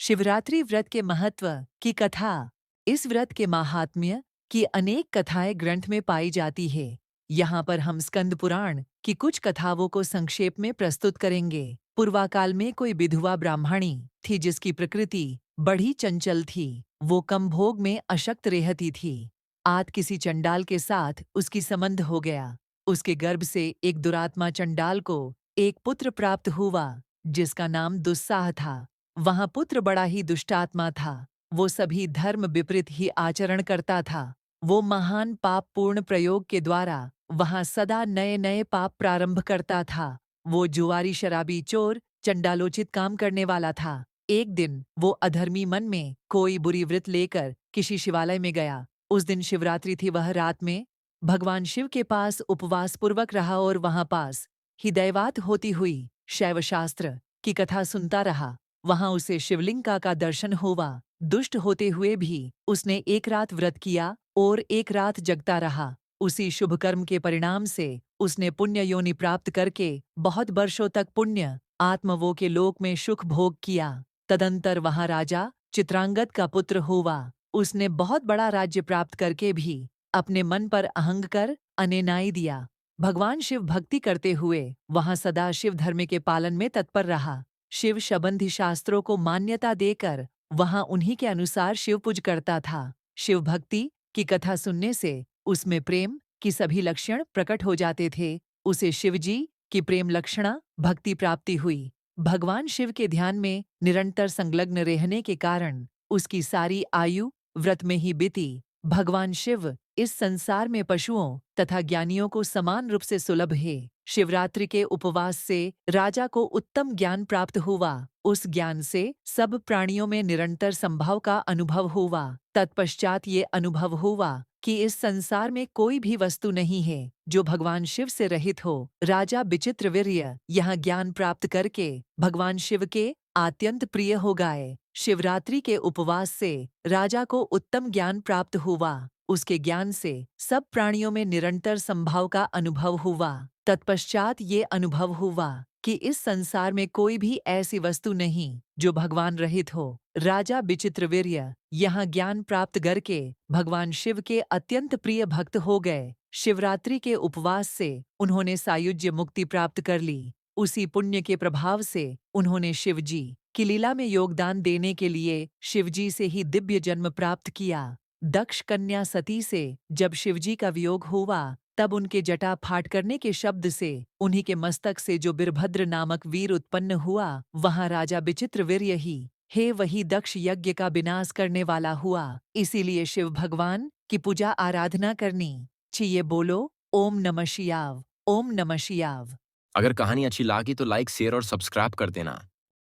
शिवरात्रि व्रत के महत्व की कथा। इस व्रत के माहात्म्य की अनेक कथाएं ग्रंथ में पाई जाती है। यहाँ पर हम स्कंद पुराण की कुछ कथाओं को संक्षेप में प्रस्तुत करेंगे। पूर्वाकाल में कोई विधवा ब्राह्मणी थी जिसकी प्रकृति बड़ी चंचल थी। वो कम भोग में अशक्त रहती थी। आज किसी चंडाल के साथ उसकी संबंध हो गया। उसके गर्भ से एक दुरात्मा चंडाल को एक पुत्र प्राप्त हुआ जिसका नाम दुस्साह था। वहाँ पुत्र बड़ा ही दुष्टात्मा था। वो सभी धर्म विपरीत ही आचरण करता था। वो महान पाप पूर्ण प्रयोग के द्वारा वहाँ सदा नए नए पाप प्रारंभ करता था। वो जुआरी शराबी चोर चंडालोचित काम करने वाला था। एक दिन वो अधर्मी मन में कोई बुरी वृत्ति लेकर किसी शिवालय में गया। उस दिन शिवरात्रि थी। वह रात में भगवान शिव के पास उपवास पूर्वक रहा और वहां पास ही दैवात होती हुई शैव शास्त्र की कथा सुनता रहा। वहां उसे शिवलिंग का दर्शन हुआ। दुष्ट होते हुए भी उसने एक रात व्रत किया और एक रात जगता रहा। उसी शुभ कर्म के परिणाम से उसने पुण्य योनि प्राप्त करके बहुत वर्षों तक पुण्य आत्मवो के लोक में सुख भोग किया। तदंतर वहां राजा चित्रांगद का पुत्र हुआ। उसने बहुत बड़ा राज्य प्राप्त करके भी अपने मन पर अहंग कर अनेनाई दिया। भगवान शिव भक्ति करते हुए वहां सदा शिव धर्म के पालन में तत्पर रहा। शिव संबंधी शास्त्रों को मान्यता देकर वहां उन्हीं के अनुसार शिव पूज करता था। शिव भक्ति की कथा सुनने से उसमें प्रेम की सभी लक्षण प्रकट हो जाते थे। उसे शिवजी की प्रेम लक्षणा भक्ति प्राप्ति हुई। भगवान शिव के ध्यान में निरंतर संलग्न रहने के कारण उसकी सारी आयु व्रत में ही बीती। भगवान शिव इस संसार में पशुओं तथा ज्ञानियों को समान रूप से सुलभ है। शिवरात्रि के उपवास से राजा को उत्तम ज्ञान प्राप्त हुआ। उस ज्ञान से सब प्राणियों में निरंतर संभाव का अनुभव हुआ। तत्पश्चात ये अनुभव हुआ कि इस संसार में कोई भी वस्तु नहीं है जो भगवान शिव से रहित हो। राजा विचित्रवीर्य यह ज्ञान प्राप्त करके भगवान शिव के अत्यंत प्रिय हो गए। शिवरात्रि के उपवास से राजा को उत्तम ज्ञान प्राप्त हुआ। उसके ज्ञान से सब प्राणियों में निरंतर संभाव का अनुभव हुआ। तत्पश्चात ये अनुभव हुआ कि इस संसार में कोई भी ऐसी वस्तु नहीं जो भगवान रहित हो। राजा विचित्रवीर्य यहाँ ज्ञान प्राप्त करके भगवान शिव के अत्यंत प्रिय भक्त हो गए। शिवरात्रि के उपवास से उन्होंने सायुज्य मुक्ति प्राप्त कर ली। उसी पुण्य के प्रभाव से उन्होंने शिवजी की लीला में योगदान देने के लिए शिवजी से ही दिव्य जन्म प्राप्त किया। दक्ष कन्या सती से जब शिवजी का वियोग हुआ तब उनके जटा फाट करने के शब्द से उन्हीं के मस्तक से जो वीरभद्र नामक वीर उत्पन्न हुआ वहां राजा विचित्रवीर्य ही हे वही दक्ष यज्ञ का विनाश करने वाला हुआ। इसीलिए शिव भगवान की पूजा आराधना करनी चाहिए। बोलो ओम नमः शिवाय, ओम नमः शिवाय। अगर कहानी अच्छी लगी तो लाइक शेयर और सब्सक्राइब कर देना।